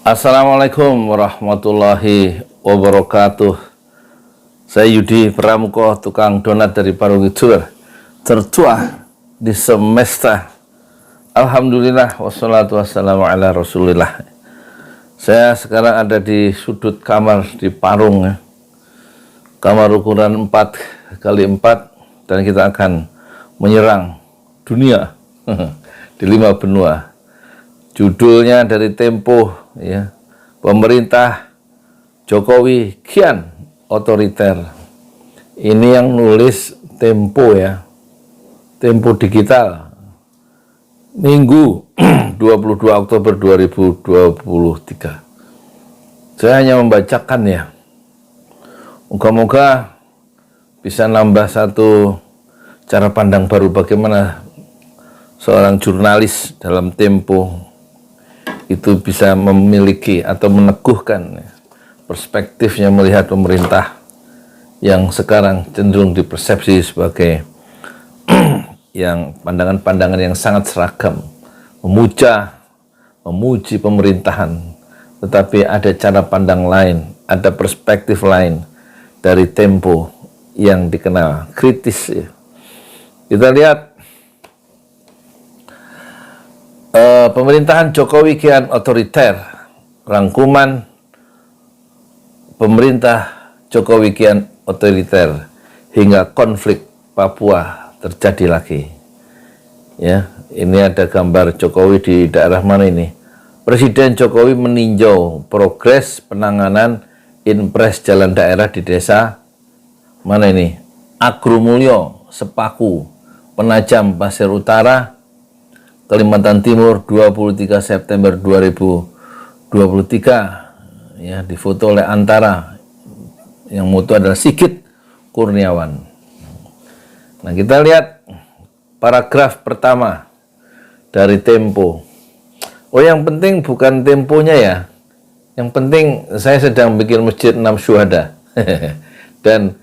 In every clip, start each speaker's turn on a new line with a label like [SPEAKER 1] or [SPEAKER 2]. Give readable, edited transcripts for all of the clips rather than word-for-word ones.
[SPEAKER 1] Assalamualaikum warahmatullahi wabarakatuh. Saya Yudi Pramuko, tukang donat dari Parungkidul, tertua di semesta. Alhamdulillah, wassalatu wassalamu ala rasulillah. Saya sekarang ada di sudut kamar di Parung, kamar ukuran 4x4, dan kita akan menyerang dunia di 5 benua. Judulnya dari Tempo, ya, pemerintah Jokowi kian otoriter. Ini yang nulis Tempo, ya, Tempo Digital, Minggu 22 Oktober 2023. Saya hanya membacakan, ya, moga-moga bisa nambah satu cara pandang baru bagaimana seorang jurnalis dalam Tempo itu bisa memiliki atau meneguhkan perspektifnya melihat pemerintah yang sekarang cenderung dipersepsi sebagai yang pandangan-pandangan yang sangat seragam, memuji pemerintahan, tetapi ada cara pandang lain, ada perspektif lain dari Tempo yang dikenal kritis, ya. Kita lihat pemerintahan Jokowi kian otoriter. Rangkuman pemerintah Jokowi kian otoriter hingga konflik Papua terjadi lagi. Ya, ini ada gambar Jokowi di daerah mana ini? Presiden Jokowi meninjau progres penanganan impres jalan daerah di desa mana ini? Agromulyo, Sepaku, Penajam, Pasir Utara, Kalimantan Timur, 23 September 2023, ya, difoto oleh Antara, yang moto adalah Sigit Kurniawan. Nah, kita lihat paragraf pertama dari Tempo. Oh, yang penting bukan temponya, ya, yang penting saya sedang bikin masjid 6 syuhada dan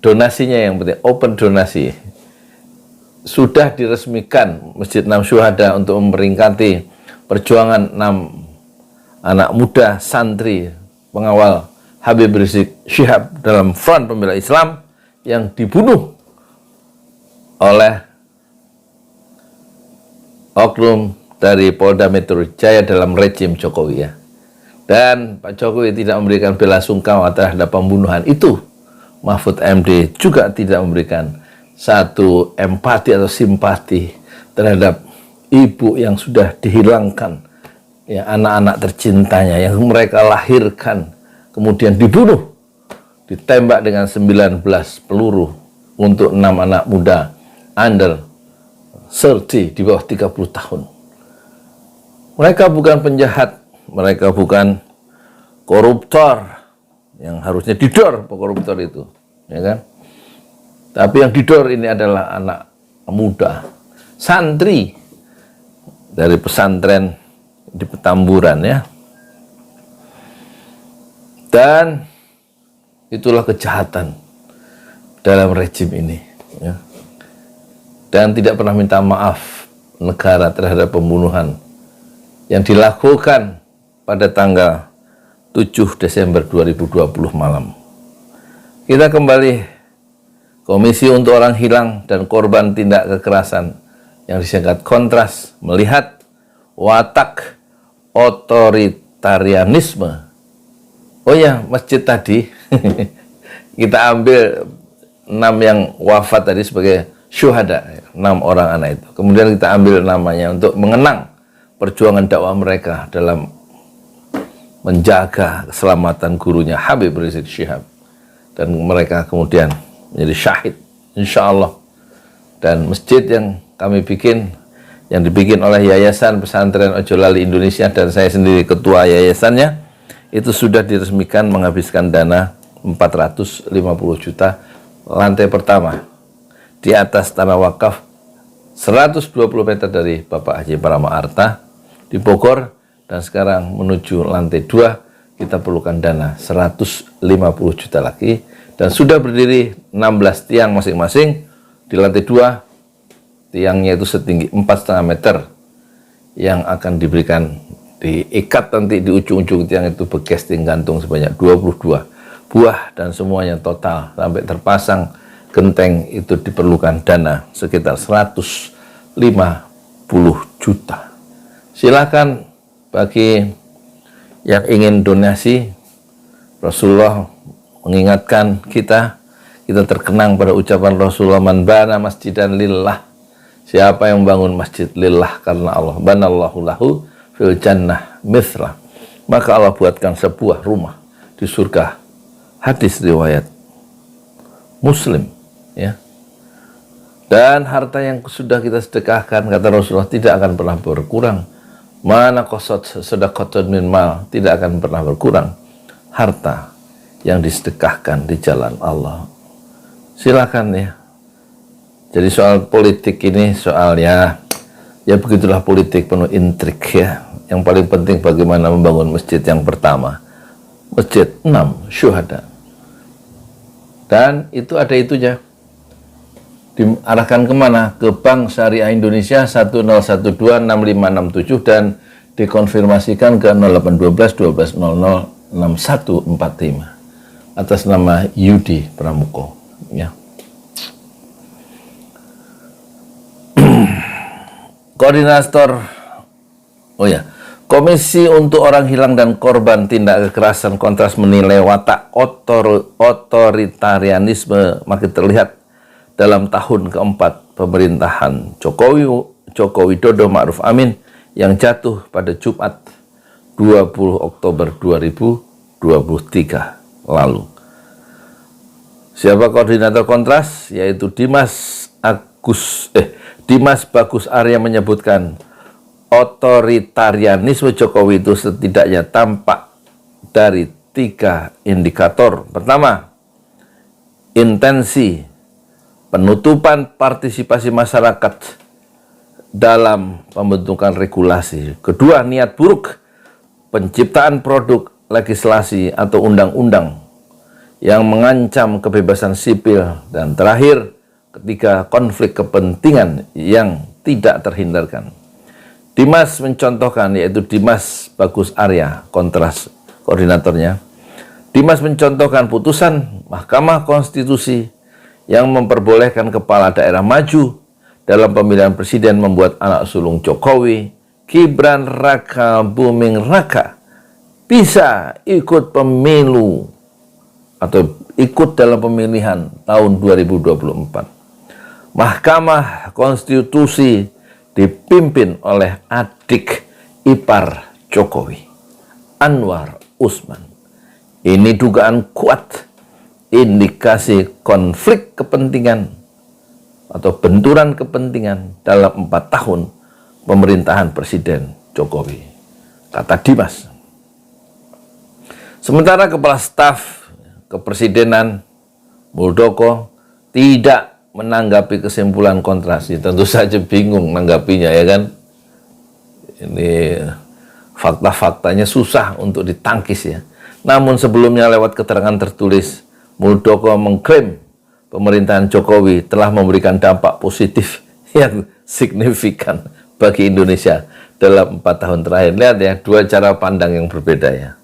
[SPEAKER 1] donasinya yang penting, open donasi. Sudah diresmikan Masjid 6 Syuhada untuk memperingati perjuangan 6 anak muda santri pengawal Habib Rizik Syihab dalam Front Pembela Islam yang dibunuh oleh oknum dari Polda Metro Jaya dalam rejim Jokowi, ya. Dan Pak Jokowi tidak memberikan bela sungkawa terhadap pembunuhan itu. Mahfud MD juga tidak memberikan satu empati atau simpati terhadap ibu yang sudah dihilangkan, ya, anak-anak tercintanya yang mereka lahirkan kemudian dibunuh, ditembak dengan 19 peluru untuk 6 anak muda under 30, di bawah 30 tahun. Mereka bukan penjahat, mereka bukan koruptor yang harusnya didor koruptor itu, ya kan? Tapi yang didor ini adalah anak muda, santri dari pesantren di Petamburan, ya. Dan itulah kejahatan dalam rejim ini, ya. Dan tidak pernah minta maaf negara terhadap pembunuhan yang dilakukan pada tanggal 7 Desember 2020 malam. Kita kembali Komisi untuk Orang Hilang dan Korban Tindak Kekerasan yang disingkat Kontras melihat watak otoritarianisme. Oh ya, masjid tadi kita ambil 6 yang wafat tadi sebagai syuhada, 6 orang anak itu. Kemudian kita ambil namanya untuk mengenang perjuangan dakwah mereka dalam menjaga keselamatan gurunya Habib Rizik Syihab, dan mereka kemudian menjadi syahid, insya Allah. Dan masjid yang kami bikin, yang dibikin oleh Yayasan Pesantren Ojo Lali Indonesia dan saya sendiri ketua yayasannya, itu sudah diresmikan menghabiskan dana 450 juta. Lantai pertama di atas tanah wakaf 120 meter dari Bapak Haji Parama Arta di Bogor, dan sekarang menuju lantai 2 kita perlukan dana 150 juta lagi, dan sudah berdiri 16 tiang masing-masing. Di lantai 2 tiangnya itu setinggi 4,5 meter yang akan diberikan diikat nanti di ujung-ujung tiang itu bekesting gantung sebanyak 22 buah, dan semuanya total sampai terpasang genteng itu diperlukan dana sekitar 150 juta. Silakan bagi yang ingin donasi. Rasulullah mengingatkan kita terkenang pada ucapan Rasulullah, man bana masjidan lillah, siapa yang membangun masjid lillah karena Allah, banallahu lahu fil jannah mithla, maka Allah buatkan sebuah rumah di surga. Hadis riwayat Muslim, ya. Dan harta yang sudah kita sedekahkan, kata Rasulullah, tidak akan pernah berkurang. Mana qasat sedekatun min mal, tidak akan pernah berkurang harta yang disedekahkan di jalan Allah. Silakan ya. Jadi soal politik ini soalnya ya begitulah, politik penuh intrik ya. Yang paling penting bagaimana membangun masjid yang pertama, masjid 6 syuhada, dan itu ada itunya. Diarahkan kemana? Ke Bank Syariah Indonesia 10126567 dan dikonfirmasikan ke 0812 1200 6145 atas nama Yudi Pramuko, ya. Koordinator, Komisi untuk Orang Hilang dan Korban Tindak Kekerasan Kontras menilai watak otoritarianisme makin terlihat dalam tahun keempat pemerintahan Joko Widodo Ma'ruf Amin yang jatuh pada Jumat 20 Oktober 2023 lalu. Siapa koordinator Kontras? Yaitu Dimas Bagus Arya menyebutkan otoritarianisme Jokowi itu setidaknya tampak dari 3 indikator. Pertama, intensi penutupan partisipasi masyarakat dalam pembentukan regulasi. Kedua, niat buruk penciptaan produk legislasi atau undang-undang yang mengancam kebebasan sipil. Dan terakhir, ketiga, konflik kepentingan yang tidak terhindarkan. Dimas mencontohkan, yaitu Dimas Bagus Arya, Kontras koordinatornya. Dimas mencontohkan putusan Mahkamah Konstitusi yang memperbolehkan kepala daerah maju dalam pemilihan presiden membuat anak sulung Jokowi, Gibran Raka Buming Raka, bisa ikut pemilu atau ikut dalam pemilihan tahun 2024. Mahkamah Konstitusi dipimpin oleh adik ipar Jokowi, Anwar Usman. Ini dugaan kuat indikasi konflik kepentingan atau benturan kepentingan dalam 4 tahun pemerintahan Presiden Jokowi, kata Dimas. Sementara Kepala Staf Kepresidenan Muldoko tidak menanggapi kesimpulan Kontras. Tentu saja bingung menanggapinya, ya kan? Ini fakta-faktanya susah untuk ditangkis, ya. Namun sebelumnya lewat keterangan tertulis, Muldoko mengklaim pemerintahan Jokowi telah memberikan dampak positif yang signifikan bagi Indonesia dalam 4 tahun terakhir. Lihat ya, 2 cara pandang yang berbeda, ya.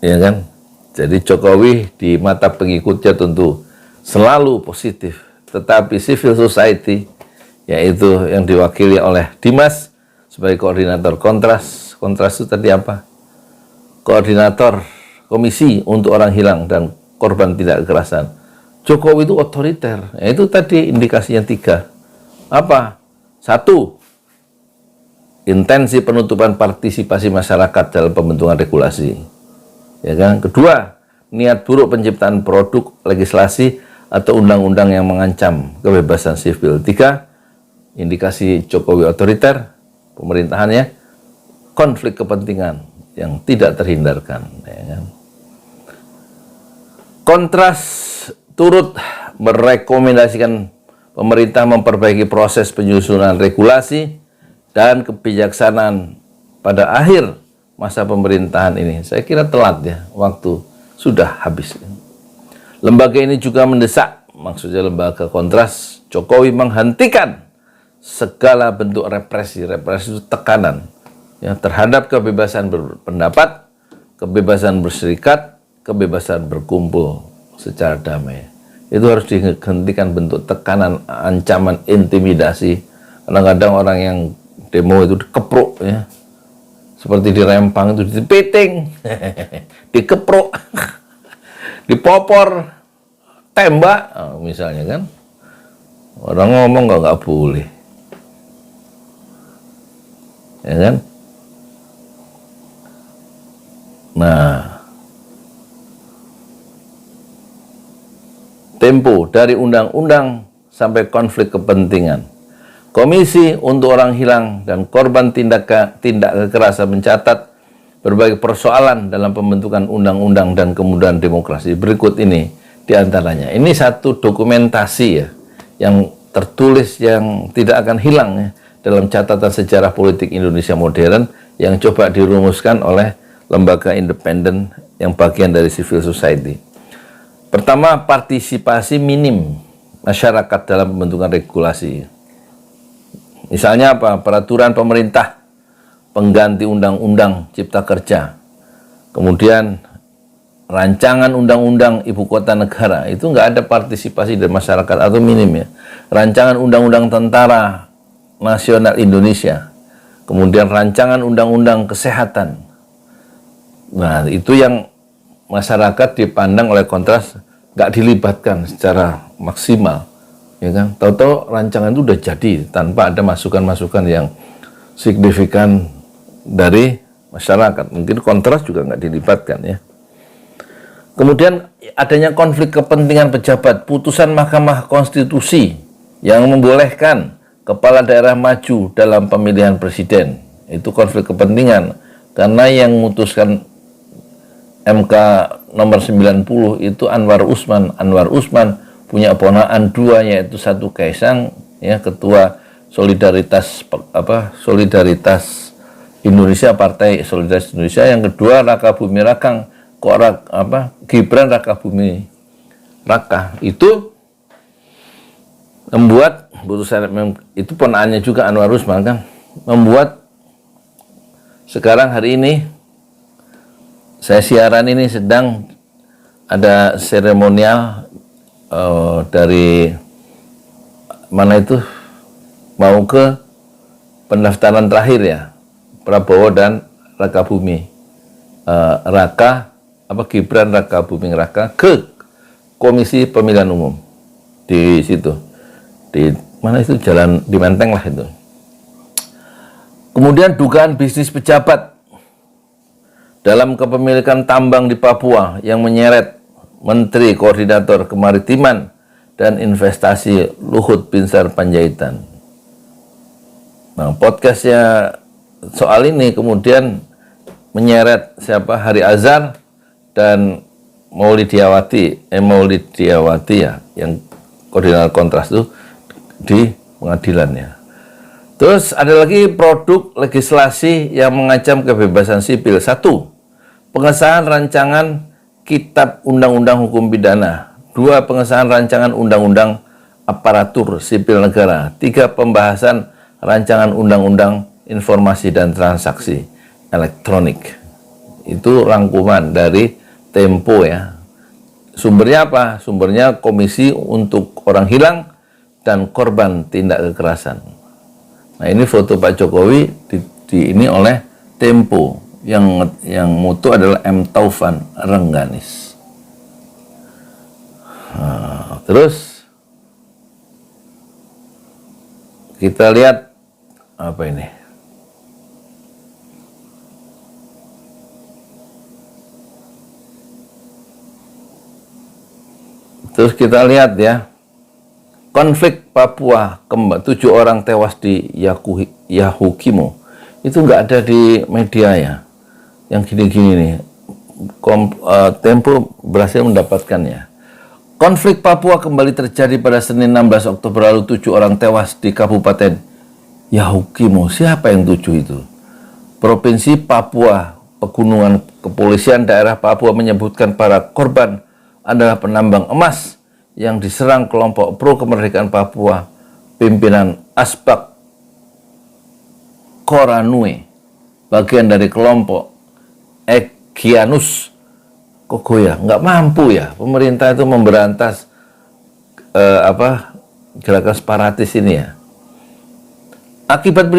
[SPEAKER 1] Ya kan? Jadi Jokowi di mata pengikutnya tentu selalu positif, tetapi civil society, yaitu yang diwakili oleh Dimas sebagai koordinator Kontras. Kontras itu tadi apa? Koordinator Komisi untuk Orang Hilang dan Korban Tindak Kekerasan. Jokowi itu otoriter. Ya, itu tadi indikasinya 3. Apa? 1, intensi penutupan partisipasi masyarakat dalam pembentukan regulasi. Ya kan? Kedua, niat buruk penciptaan produk legislasi atau undang-undang yang mengancam kebebasan sipil. 3, indikasi Jokowi otoriter pemerintahannya, konflik kepentingan yang tidak terhindarkan. Ya kan? Kontras turut merekomendasikan pemerintah memperbaiki proses penyusunan regulasi dan kebijaksanaan pada akhir masa pemerintahan ini. Saya kira telat, ya, waktu sudah habis. Lembaga ini juga mendesak, maksudnya lembaga Kontras, Jokowi menghentikan segala bentuk represi. Represi itu tekanan ya, terhadap kebebasan berpendapat, kebebasan berserikat, kebebasan berkumpul secara damai. Itu harus dihentikan bentuk tekanan, ancaman, intimidasi. Kadang-kadang orang yang demo itu dikepruk, ya, seperti di Rempang itu dipiting, dikepruk, dipopor, tembak, misalnya kan. Orang ngomong nggak boleh, ya kan? Nah, tempo dari undang-undang sampai konflik kepentingan. Komisi untuk Orang Hilang dan Korban Tindak Kekerasan mencatat berbagai persoalan dalam pembentukan undang-undang dan kemudahan demokrasi. Berikut ini diantaranya. Ini satu dokumentasi, ya, yang tertulis yang tidak akan hilang, ya, dalam catatan sejarah politik Indonesia modern yang coba dirumuskan oleh lembaga independen yang bagian dari civil society. Pertama, partisipasi minim masyarakat dalam pembentukan regulasi. Misalnya apa? Peraturan pemerintah pengganti undang-undang Cipta Kerja. Kemudian rancangan undang-undang ibu kota negara, itu nggak ada partisipasi dari masyarakat atau minim, ya. Rancangan undang-undang Tentara Nasional Indonesia. Kemudian rancangan undang-undang kesehatan. Nah, itu yang masyarakat dipandang oleh Kontras nggak dilibatkan secara maksimal, ya kan? Tahu-tahu rancangan itu udah jadi tanpa ada masukan-masukan yang signifikan dari masyarakat. Mungkin Kontras juga nggak dilibatkan, ya. Kemudian adanya konflik kepentingan pejabat, putusan Mahkamah Konstitusi yang membolehkan kepala daerah maju dalam pemilihan presiden. Itu konflik kepentingan karena yang memutuskan MK nomor 90 itu Anwar Usman. Anwar Usman punya ponakan dua, yaitu satu Kaisang, ya, ketua Solidaritas Indonesia, Partai Solidaritas Indonesia. Yang kedua Raka Bumi Rakang, Gibran Raka Bumi Raka. Itu membuat putusan itu ponakannya juga Anwar Usman, kan, membuat sekarang hari ini saya siaran ini sedang ada seremonial dari mana itu mau ke pendaftaran terakhir, ya, Prabowo dan Raka Bumi Gibran Raka Buming Raka ke Komisi Pemilihan Umum di situ, di mana itu, jalan di Menteng lah itu. Kemudian dugaan bisnis pejabat dalam kepemilikan tambang di Papua yang menyeret Menteri Koordinator Kemaritiman dan Investasi Luhut Binsar Panjaitan. Nah, podcastnya soal ini kemudian menyeret siapa? Hari Azhar dan Maulidiawati, ya, yang koordinator Kontras itu di pengadilannya. Terus ada lagi produk legislasi yang mengancam kebebasan sipil. Satu, pengesahan rancangan Kitab Undang-Undang Hukum Pidana. Dua, pengesahan rancangan Undang-Undang Aparatur Sipil Negara. Tiga, pembahasan rancangan Undang-Undang Informasi dan Transaksi Elektronik. Itu rangkuman dari Tempo, ya. Sumbernya apa? Sumbernya Komisi untuk Orang Hilang dan Korban Tindak Kekerasan. Nah, ini foto Pak Jokowi ini oleh Tempo. Yang mutu adalah M. Taufan Rengganis. Nah, terus kita lihat apa ini. Terus kita lihat, ya, konflik Papua, 7 orang tewas di Yahukimo. Itu nggak ada di media, ya. Yang gini-gini nih, Tempo berhasil mendapatkannya. Konflik Papua kembali terjadi pada Senin 16 Oktober lalu. 7 orang tewas di Kabupaten Yahukimo. Siapa yang 7 itu? Provinsi Papua Pegunungan. Kepolisian daerah Papua menyebutkan para korban adalah penambang emas yang diserang kelompok pro kemerdekaan Papua pimpinan Asbak Koranue bagian dari kelompok Egyanus Kogoya. Nggak mampu ya pemerintah itu memberantas gerakan separatis ini ya. Akibat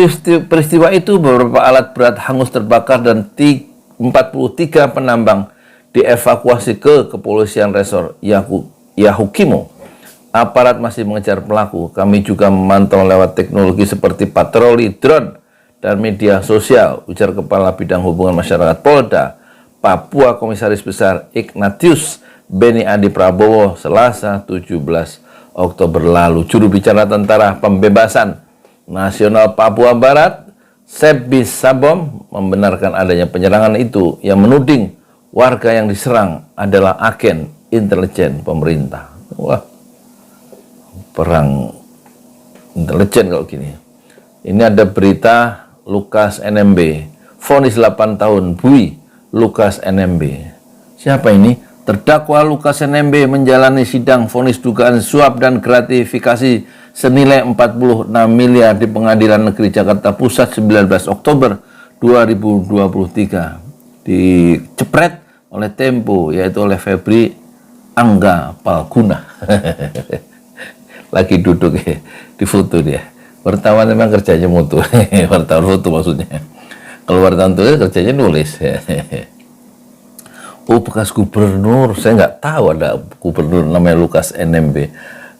[SPEAKER 1] peristiwa itu beberapa alat berat hangus terbakar dan 43 penambang dievakuasi ke kepolisian resor Yahukimo. Aparat masih mengejar pelaku. Kami juga memantau lewat teknologi seperti patroli drone dan media sosial, ujar Kepala Bidang Hubungan Masyarakat Polda Papua Komisaris Besar Ignatius Beni Adi Prabowo Selasa 17 Oktober lalu. Juru bicara Tentara Pembebasan Nasional Papua Barat Sebi Sabom membenarkan adanya penyerangan itu yang menuding warga yang diserang adalah agen intelijen pemerintah. Wah, perang intelijen kalau gini. Ini ada berita Lukas NMB, vonis 8 tahun Bui Lukas NMB. Siapa ini? Terdakwa Lukas NMB menjalani sidang vonis dugaan suap dan gratifikasi senilai 46 miliar di Pengadilan Negeri Jakarta Pusat 19 Oktober 2023. Dicepret oleh Tempo, yaitu oleh Febri Angga Palguna. Lagi duduk ya, di foto dia. Wartawan memang kerjanya mutu. Wartawan foto maksudnya. Kalau wartawan tulis kerjanya nulis. Oh, bekas gubernur. Saya nggak tahu ada gubernur namanya Lukas NMB.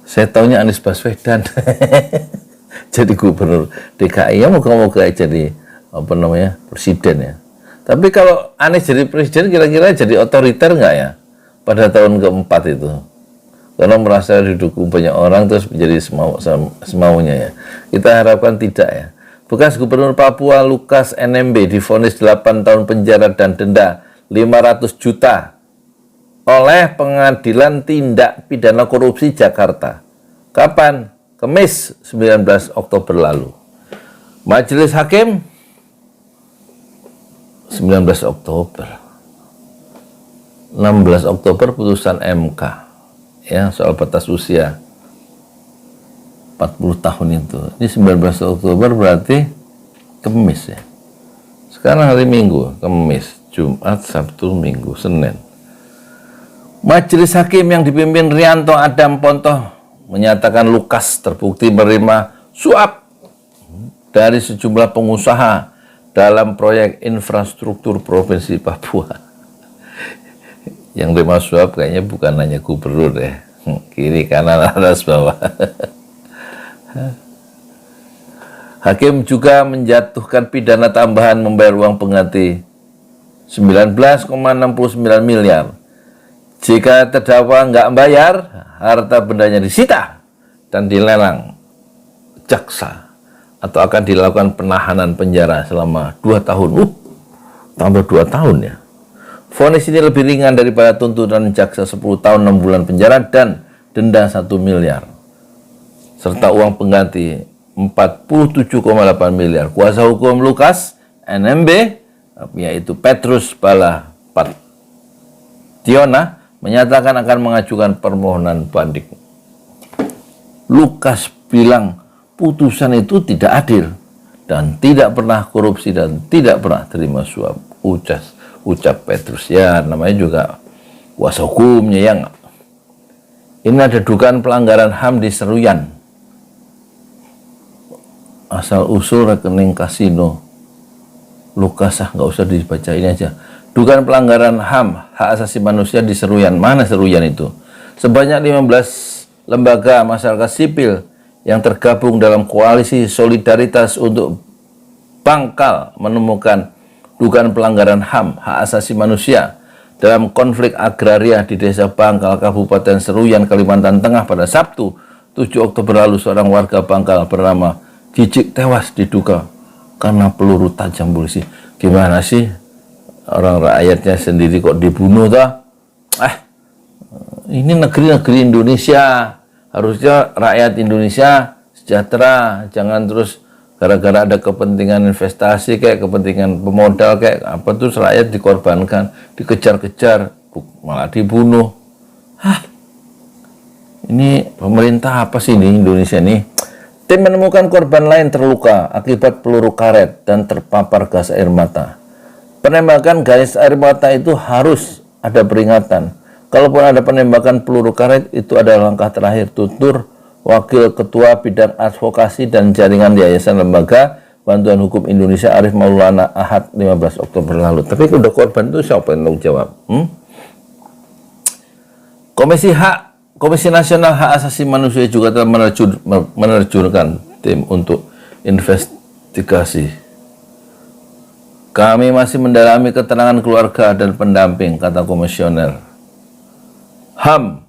[SPEAKER 1] Saya taunya Anies Baswedan. Jadi gubernur DKI ya, moga-moga jadi presiden ya. Tapi kalau Anies jadi presiden kira-kira jadi otoriter nggak ya pada tahun keempat itu? Karena merasa didukung banyak orang terus menjadi semaunya ya. Kita harapkan tidak ya. Bekas Gubernur Papua Lukas NMB divonis 8 tahun penjara dan denda 500 juta oleh Pengadilan Tindak Pidana Korupsi Jakarta. Kapan? Kamis 19 Oktober lalu. Majelis Hakim 19 Oktober. 16 Oktober putusan MK. Ya, soal batas usia 40 tahun itu. Ini 19 Oktober berarti Kamis ya. Sekarang hari Minggu, Kamis, Jumat, Sabtu, Minggu, Senin. Majelis Hakim yang dipimpin Rianto Adam Pontoh menyatakan Lukas terbukti menerima suap dari sejumlah pengusaha dalam proyek infrastruktur Provinsi Papua. Yang terima suap kayaknya bukan hanya gubernur ya, kiri kanan atas bawah. Hakim juga menjatuhkan pidana tambahan membayar uang pengganti 19,69 miliar. Jika terdakwa nggak bayar, harta bendanya disita dan dilelang jaksa atau akan dilakukan penahanan penjara selama 2 tahun. Tambah 2 tahun ya. Vonis ini lebih ringan daripada tuntutan jaksa 10 tahun 6 bulan penjara dan denda 1 miliar. Serta uang pengganti 47,8 miliar. Kuasa hukum Lukas NMB, yaitu Petrus Bala Partiona, menyatakan akan mengajukan permohonan banding. Lukas bilang putusan itu tidak adil dan tidak pernah korupsi dan tidak pernah terima suap. Ucap Petrus, ya namanya juga kuasa hukumnya ya. Ini ada dugaan pelanggaran HAM di Seruyan. Asal usul rekening kasino. Lukas nggak usah dibaca ini aja. Dugaan pelanggaran HAM, hak asasi manusia di Seruyan. Mana Seruyan itu? Sebanyak 15 lembaga masyarakat sipil yang tergabung dalam koalisi solidaritas untuk Bangkal menemukan dugaan pelanggaran HAM, hak asasi manusia dalam konflik agraria di Desa Bangkal, Kabupaten Seruyan, Kalimantan Tengah pada Sabtu 7 Oktober lalu. Seorang warga Bangkal bernama Jijik tewas diduga karena peluru tajam polisi. Gimana sih orang rakyatnya sendiri kok dibunuh toh? Ini negeri-negeri Indonesia, harusnya rakyat Indonesia sejahtera, jangan terus gara-gara ada kepentingan investasi kayak kepentingan pemodal kayak apa tuh rakyat dikorbankan, dikejar-kejar, malah dibunuh. Ini pemerintah apa sih ini Indonesia nih? Tim menemukan korban lain terluka akibat peluru karet dan terpapar gas air mata. Penembakan gas air mata itu harus ada peringatan. Kalaupun ada penembakan peluru karet, itu adalah langkah terakhir, tutur Wakil Ketua Bidang Advokasi dan Jaringan Yayasan Lembaga Bantuan Hukum Indonesia Arif Maulana Ahad 15 Oktober lalu. Tapi udah korban itu siapa yang tanggung jawab? Komisi Nasional Hak Asasi Manusia juga telah menerjunkan tim untuk investigasi. Kami masih mendalami keterangan keluarga dan pendamping, kata Komisioner HAM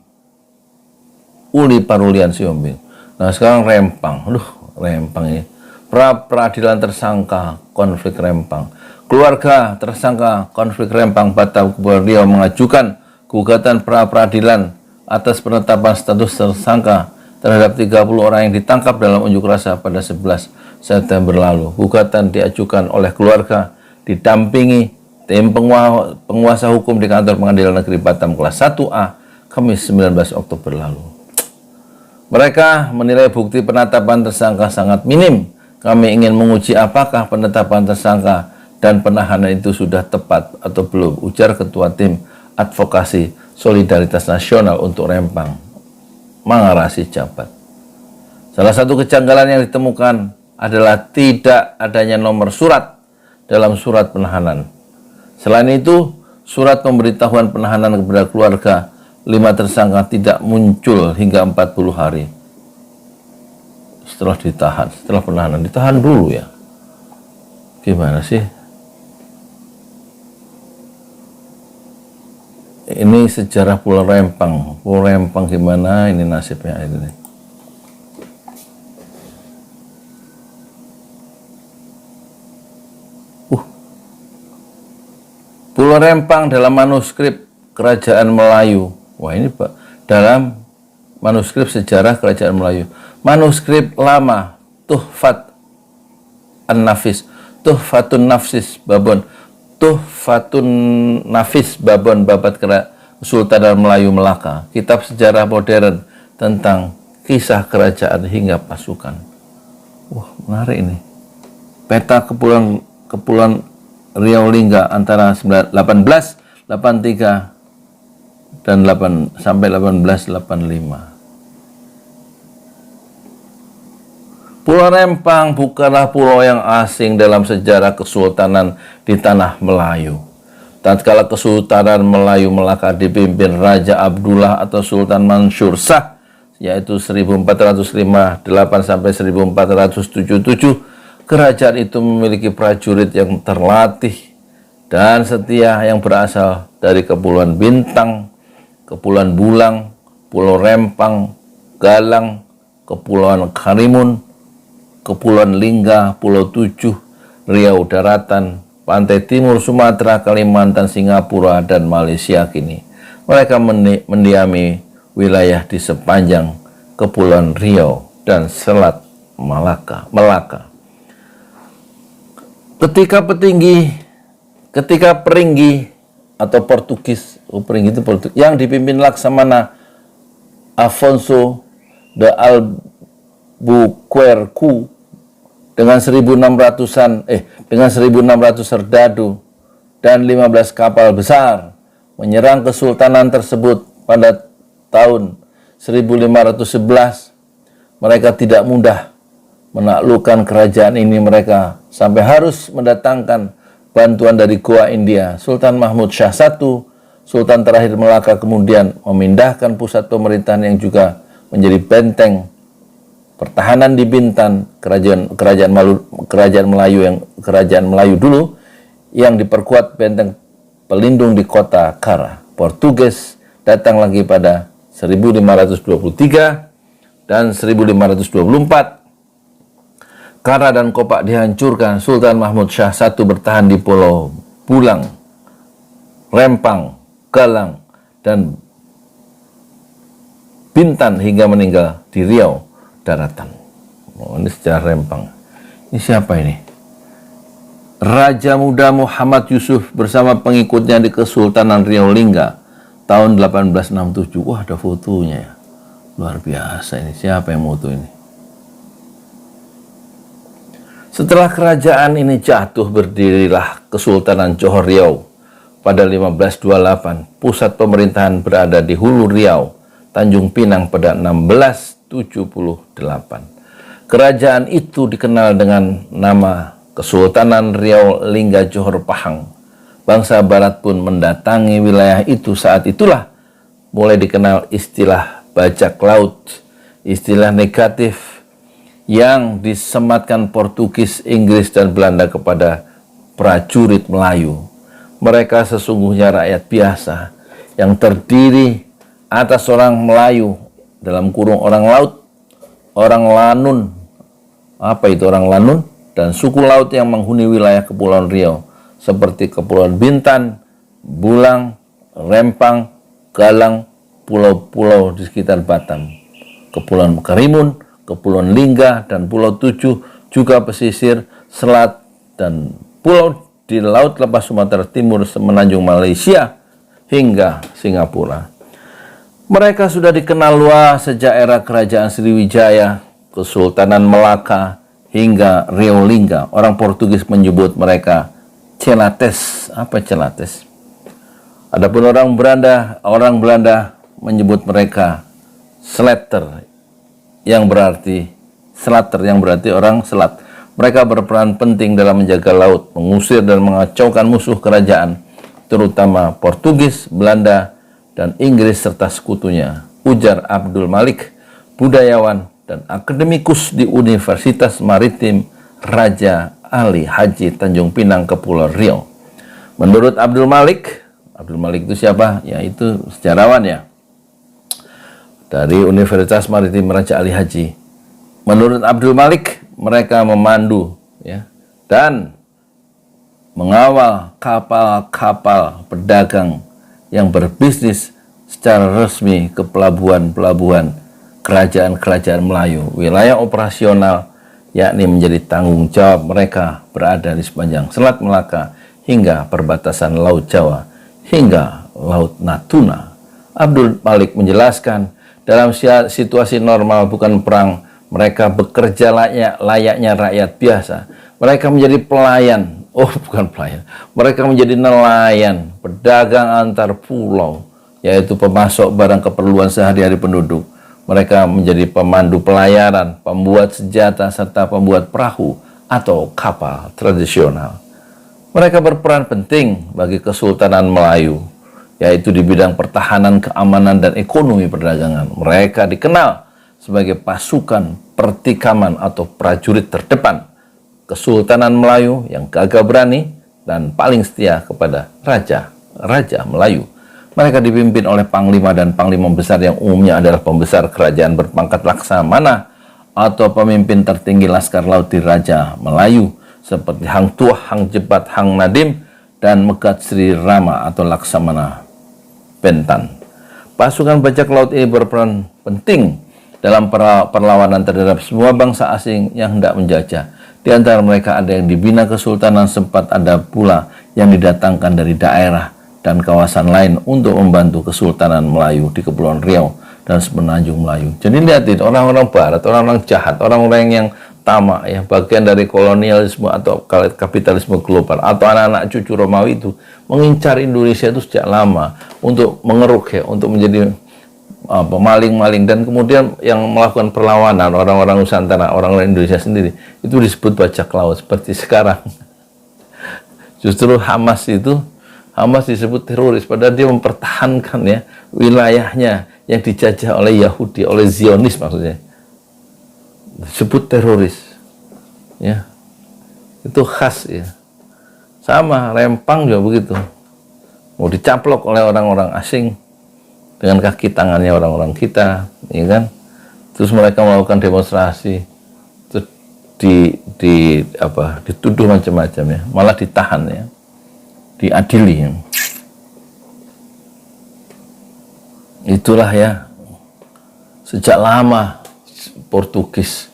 [SPEAKER 1] Uli Parulian Siombing. Nah sekarang Rempang, Rempang ini pra-peradilan tersangka konflik Rempang. Keluarga tersangka konflik Rempang Batam Kepulauan Riau mengajukan gugatan pra-peradilan atas penetapan status tersangka terhadap 30 orang yang ditangkap dalam unjuk rasa pada 11 September lalu. Gugatan diajukan oleh keluarga didampingi tim penguasa hukum di kantor Pengadilan Negeri Batam kelas 1A Kamis 19 Oktober lalu. Mereka menilai bukti penetapan tersangka sangat minim. Kami ingin menguji apakah penetapan tersangka dan penahanan itu sudah tepat atau belum, ujar Ketua Tim Advokasi Solidaritas Nasional untuk Rempang, Mangarasi Jabat. Salah satu kejanggalan yang ditemukan adalah tidak adanya nomor surat dalam surat penahanan. Selain itu, surat pemberitahuan penahanan kepada keluarga 5 tersangka tidak muncul hingga 40 hari setelah ditahan, setelah penahanan. Ditahan dulu ya. Gimana sih? Ini sejarah Pulau Rempang. Pulau Rempang gimana ini nasibnya ini? Pulau Rempang dalam manuskrip Kerajaan Melayu. Wah ini Pak, dalam manuskrip sejarah Kerajaan Melayu. Manuskrip lama Tuhfat An-Nafis, Tuhfatun Nafsis Babon, Tuhfatun Nafis Babon Babat Kesultanan Melayu Melaka, kitab sejarah modern tentang kisah kerajaan hingga pasukan. Wah, menarik ini. Peta Kepulauan Riau Lingga antara 1883 dan 1885. Pulau Rempang bukanlah pulau yang asing dalam sejarah kesultanan di tanah Melayu. Tatkala Kesultanan Melayu Melaka dipimpin Raja Abdullah atau Sultan Mansur Shah, yaitu 1458 sampai 1477, kerajaan itu memiliki prajurit yang terlatih dan setia yang berasal dari Kepulauan Bintang, Kepulauan Bulang, Pulau Rempang, Galang, Kepulauan Karimun, Kepulauan Lingga, Pulau Tujuh, Riau Daratan, Pantai Timur Sumatera, Kalimantan, Singapura, dan Malaysia kini. Mereka mendiami wilayah di sepanjang Kepulauan Riau dan Selat Melaka. Ketika Peringgi atau Portugis, yang dipimpin Laksamana Afonso de Albuquerque dengan 1.600 serdadu dan 15 kapal besar menyerang kesultanan tersebut pada tahun 1511. Mereka tidak mudah menaklukkan kerajaan ini. Mereka sampai harus mendatangkan bantuan dari Goa India. Sultan Mahmud Shah I, Sultan terakhir Melaka, kemudian memindahkan pusat pemerintahan yang juga menjadi benteng pertahanan di Bintan, kerajaan Melayu dulu, yang diperkuat benteng pelindung di kota Kara. Portugis datang lagi pada 1523 dan 1524. Kara dan Kopak dihancurkan. Sultan Mahmud Shah I bertahan di Pulau Bulang, Rempang, Galang, dan Bintan hingga meninggal di Riau Daratan. Oh, ini sejarah Rempang. Ini siapa ini? Raja Muda Muhammad Yusuf bersama pengikutnya di Kesultanan Riau Lingga tahun 1867. Wah, ada fotonya ya. Luar biasa ini. Siapa yang foto ini? Setelah kerajaan ini jatuh, berdirilah Kesultanan Johor Riau pada 1528. Pusat pemerintahan berada di Hulu Riau, Tanjung Pinang pada 1678. Kerajaan itu dikenal dengan nama Kesultanan Riau Lingga Johor Pahang. Bangsa Barat pun mendatangi wilayah itu. Saat itulah mulai dikenal istilah bajak laut, istilah negatif yang disematkan Portugis, Inggris, dan Belanda kepada prajurit Melayu. Mereka sesungguhnya rakyat biasa yang terdiri atas orang Melayu, dalam kurung orang laut, orang Lanun, apa itu orang Lanun, dan suku laut yang menghuni wilayah Kepulauan Riau, seperti Kepulauan Bintan, Bulang, Rempang, Galang, pulau-pulau di sekitar Batam, Kepulauan Karimun, Kepulauan Lingga, dan Pulau Tujuh, juga pesisir selat dan pulau di Laut Lepas Sumatera Timur, semenanjung Malaysia, hingga Singapura. Mereka sudah dikenal luas sejak era Kerajaan Sriwijaya, Kesultanan Melaka, hingga Riau Lingga. Orang Portugis menyebut mereka Celates. Apa Celates? Adapun orang Belanda menyebut mereka Slater, yang berarti orang selat. Mereka berperan penting dalam menjaga laut, mengusir dan mengacaukan musuh kerajaan, terutama Portugis, Belanda, dan Inggris serta sekutunya. Ujar Abdul Malik, budayawan dan akademikus di Universitas Maritim Raja Ali Haji Tanjung Pinang, Kepulauan Riau. Menurut Abdul Malik itu siapa? Yaitu sejarawan ya, dari Universitas Maritim Raja Ali Haji. Menurut Abdul Malik, mereka memandu dan mengawal kapal-kapal pedagang yang berbisnis secara resmi ke pelabuhan-pelabuhan kerajaan-kerajaan Melayu. Wilayah operasional yakni menjadi tanggung jawab mereka berada di sepanjang Selat Melaka hingga perbatasan Laut Jawa hingga Laut Natuna. Abdul Malik menjelaskan, dalam situasi normal bukan perang, mereka bekerja layaknya rakyat biasa. Mereka menjadi pelayan. Bukan pelayan. Mereka menjadi nelayan, pedagang antar pulau, yaitu pemasok barang keperluan sehari-hari penduduk. Mereka menjadi pemandu pelayaran, pembuat senjata, serta pembuat perahu atau kapal tradisional. Mereka berperan penting bagi Kesultanan Melayu, yaitu di bidang pertahanan, keamanan, dan ekonomi perdagangan. Mereka dikenal sebagai pasukan pertikaman atau prajurit terdepan Kesultanan Melayu yang gagah berani dan paling setia kepada Raja Melayu. Mereka dipimpin oleh Panglima dan Panglima Besar yang umumnya adalah pembesar kerajaan berpangkat Laksamana atau pemimpin tertinggi Laskar Laut di Raja Melayu, seperti Hang Tuah, Hang Jebat, Hang Nadim, dan Megat Sri Rama atau Laksamana Bentan. Pasukan bajak laut ini berperan penting dalam perlawanan terhadap semua bangsa asing yang hendak menjajah. Di antara mereka ada yang dibina kesultanan, sempat ada pula yang didatangkan dari daerah dan kawasan lain untuk membantu Kesultanan Melayu di Kepulauan Riau dan semenanjung Melayu. Jadi lihat itu, orang-orang barat, orang-orang jahat, orang-orang yang tamak, bagian dari kolonialisme atau kapitalisme global, atau anak-anak cucu Romawi itu mengincar Indonesia itu sejak lama untuk mengeruk, untuk menjadi pemaling-maling, dan kemudian yang melakukan perlawanan orang-orang Nusantara, orang-orang Indonesia sendiri itu disebut bajak laut seperti sekarang. Justru Hamas disebut teroris, padahal dia mempertahankan wilayahnya yang dijajah oleh Yahudi, oleh Zionis maksudnya, disebut teroris. Itu khas Sama Rempang juga begitu, mau dicaplok oleh orang-orang asing dengan kaki tangannya orang-orang kita, terus mereka melakukan demonstrasi, terus dituduh macam-macam malah ditahan diadili. Itulah sejak lama Portugis,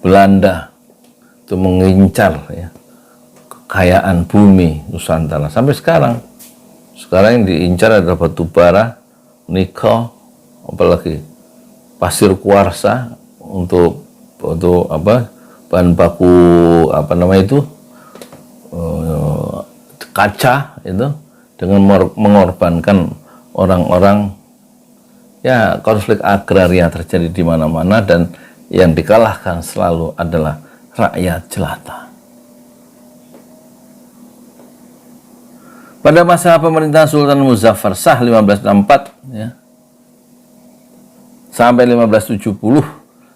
[SPEAKER 1] Belanda itu mengincar kekayaan bumi Nusantara sampai sekarang. Sekarang yang diincar adalah batu bara, nikel, apalagi pasir kuarsa untuk bahan baku apa namanya itu kaca itu, dengan mengorbankan orang-orang. Ya, konflik agraria terjadi di mana-mana dan yang dikalahkan selalu adalah rakyat jelata. Pada masa pemerintahan Sultan Muzaffar Shah 1564 ya, sampai 1570,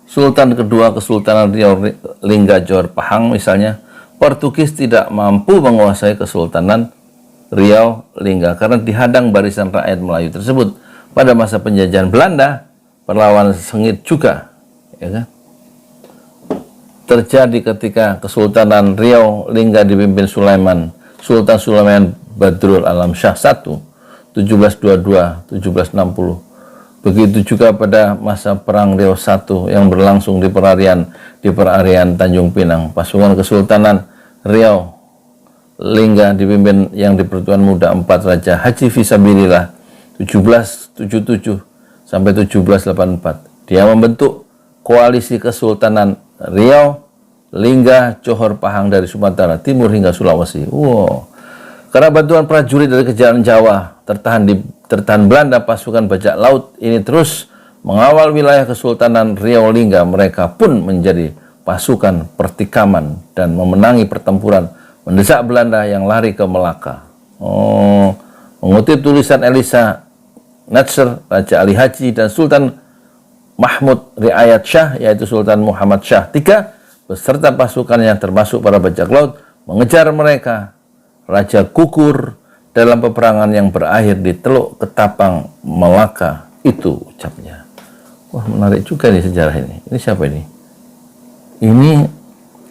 [SPEAKER 1] Sultan kedua Kesultanan Riau Lingga Johor Pahang misalnya, Portugis tidak mampu menguasai Kesultanan Riau Lingga karena dihadang barisan rakyat Melayu tersebut. Pada masa penjajahan Belanda, perlawanan sengit juga, ya kan, terjadi ketika Kesultanan Riau Lingga dipimpin Sultan Sulaiman Badrul Alam Shah I 1722-1760. Begitu juga pada masa Perang Riau I yang berlangsung di perarian Tanjung Pinang. Pasukan Kesultanan Riau Lingga dipimpin yang di-Pertuan Muda 4 Raja Haji Fisabilillah 1777 sampai 1784. Dia membentuk koalisi Kesultanan Riau Lingga Johor Pahang dari Sumatera Timur hingga Sulawesi. Wow. Karena bantuan prajurit dari Kerajaan Jawa tertahan Belanda, pasukan bajak laut ini terus mengawal wilayah Kesultanan Riau Lingga. Mereka pun menjadi pasukan pertikaman dan memenangi pertempuran mendesak Belanda yang lari ke Melaka. Mengutip tulisan Elisa Netzer, Raja Ali Haji dan Sultan Mahmud Riayat Shah, yaitu Sultan Muhammad Shah III beserta pasukannya termasuk para bajak laut mengejar mereka. Raja gugur dalam peperangan yang berakhir di Teluk Ketapang, Melaka. Itu ucapnya. Wah, menarik juga nih sejarah ini. Ini siapa ini? Ini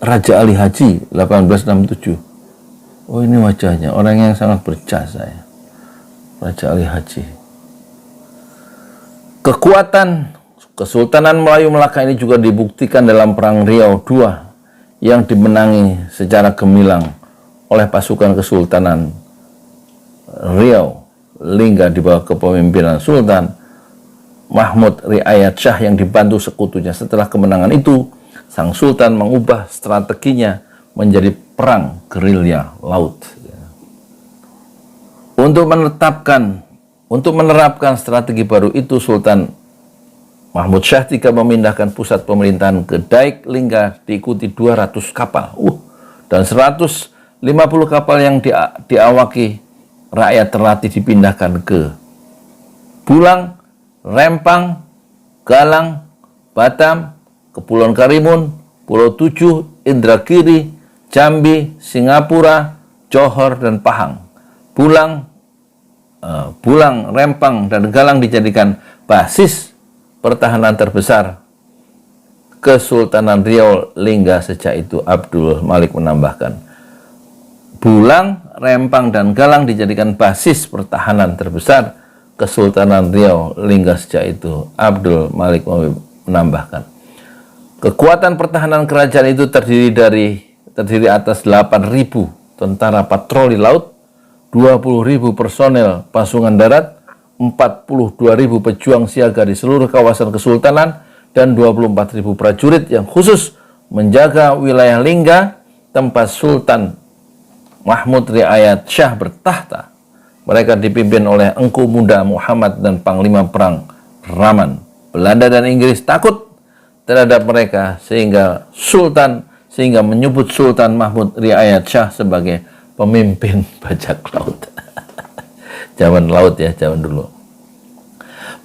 [SPEAKER 1] Raja Ali Haji 1867. Oh, ini wajahnya, orang yang sangat berjasa ya. Raja Ali Haji. Kekuatan Kesultanan Melayu Melaka ini juga dibuktikan dalam Perang Riau II yang dimenangi secara gemilang oleh pasukan Kesultanan Riau Lingga di bawah kepemimpinan Sultan Mahmud Riayat Shah yang dibantu sekutunya. Setelah kemenangan itu, sang Sultan mengubah strateginya menjadi perang gerilya laut. Untuk menerapkan strategi baru itu, Sultan Mahmud Shah III memindahkan pusat pemerintahan ke Daik Lingga diikuti 200 kapal dan 150 kapal yang diawaki rakyat terlatih dipindahkan ke Bulang, Rempang, Galang, Batam, Kepulauan Karimun, Pulau Tujuh, Indragiri, Jambi, Singapura, Johor, dan Pahang. Bulang, Rempang, dan Galang dijadikan basis pertahanan terbesar Kesultanan Riau Lingga sejak itu. Abdul Malik menambahkan, Bulang, Rempang, dan Galang dijadikan basis pertahanan terbesar Kesultanan Riau Lingga sejak itu. Abdul Malik menambahkan, kekuatan pertahanan kerajaan itu terdiri atas 8.000 tentara patroli laut, 20.000 personel pasukan darat, 42.000 pejuang siaga di seluruh kawasan kesultanan, dan 24.000 prajurit yang khusus menjaga wilayah Lingga tempat Sultan Mahmud Riayat Shah bertahta. Mereka dipimpin oleh Engku Muda Muhammad dan Panglima Perang Rahman. Belanda dan Inggris takut terhadap mereka sehingga menyebut Sultan Mahmud Riayat Shah sebagai pemimpin bajak laut. Zaman laut ya, zaman dulu.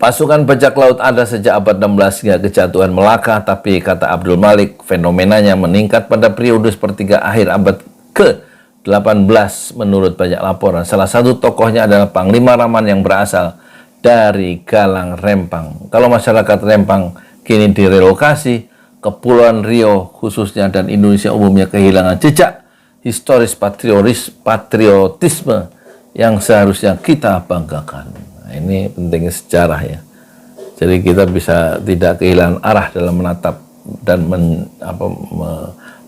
[SPEAKER 1] Pasukan bajak laut ada sejak abad 16 hingga kejatuhan Melaka, tapi kata Abdul Malik, fenomenanya meningkat pada periode sepertiga akhir abad ke-18 menurut banyak laporan. Salah satu tokohnya adalah Panglima Rahman yang berasal dari Galang Rempang. Kalau masyarakat Rempang kini direlokasi, Kepulauan Riau khususnya dan Indonesia umumnya kehilangan jejak historis patriotisme yang seharusnya kita banggakan. Nah, ini pentingnya sejarah ya. Jadi kita bisa tidak kehilangan arah dalam menatap dan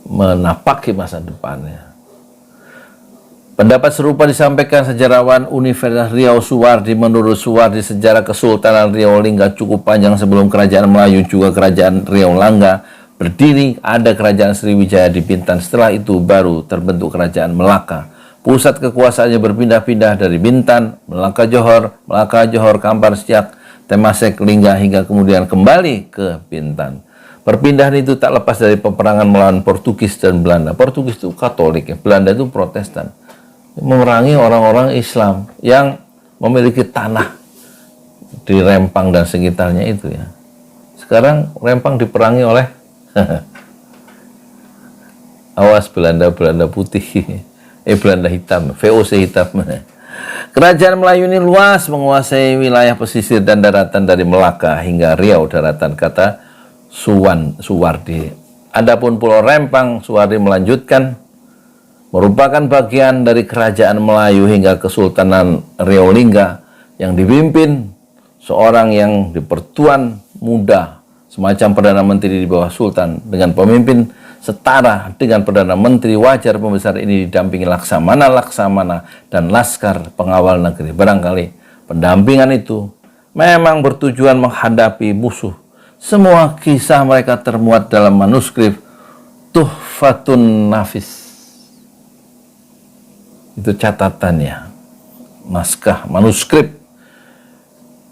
[SPEAKER 1] menapaki masa depannya. Pendapat serupa disampaikan sejarawan Universitas Riau Suwardi. Menurut Suwardi, sejarah Kesultanan Riau Lingga cukup panjang sebelum Kerajaan Melayu juga Kerajaan Riau Lingga berdiri, ada kerajaan Sriwijaya di Bintan. Setelah itu baru terbentuk kerajaan Melaka. Pusat kekuasaannya berpindah-pindah dari Bintan, Melaka Johor, Kampar Siak, Temasek, Lingga, hingga kemudian kembali ke Bintan. Perpindahan itu tak lepas dari peperangan melawan Portugis dan Belanda. Portugis itu Katolik, ya. Belanda itu Protestan. Memerangi orang-orang Islam yang memiliki tanah di Rempang dan sekitarnya itu, ya. Sekarang Rempang diperangi oleh awas Belanda putih, Belanda hitam, VOC hitam. Kerajaan Melayu ini luas, menguasai wilayah pesisir dan daratan dari Melaka hingga Riau daratan, kata Suwardi. Adapun Pulau Rempang, Suwardi melanjutkan, merupakan bagian dari kerajaan Melayu hingga Kesultanan Riau Lingga yang dipimpin seorang yang dipertuan muda, semacam Perdana Menteri di bawah Sultan, dengan pemimpin setara dengan Perdana Menteri. Wajar pembesar ini didampingi laksamana dan laskar pengawal negeri. Barangkali pendampingan itu memang bertujuan menghadapi musuh. Semua kisah mereka termuat dalam manuskrip Tuhfatun Nafis. Itu catatannya, naskah manuskrip.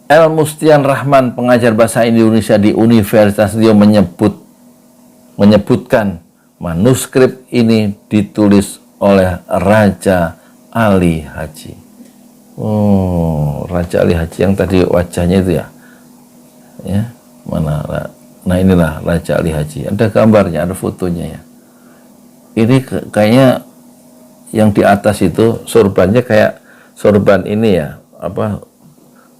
[SPEAKER 1] El Mustian Rahman, pengajar bahasa Indonesia di Universitas Riau, menyebutkan manuskrip ini ditulis oleh Raja Ali Haji. Oh, Raja Ali Haji yang tadi wajahnya itu, ya. Ya, mana? Nah, inilah Raja Ali Haji. Ada gambarnya, ada fotonya, ya. Ini kayaknya yang di atas itu sorbannya kayak sorban ini, ya,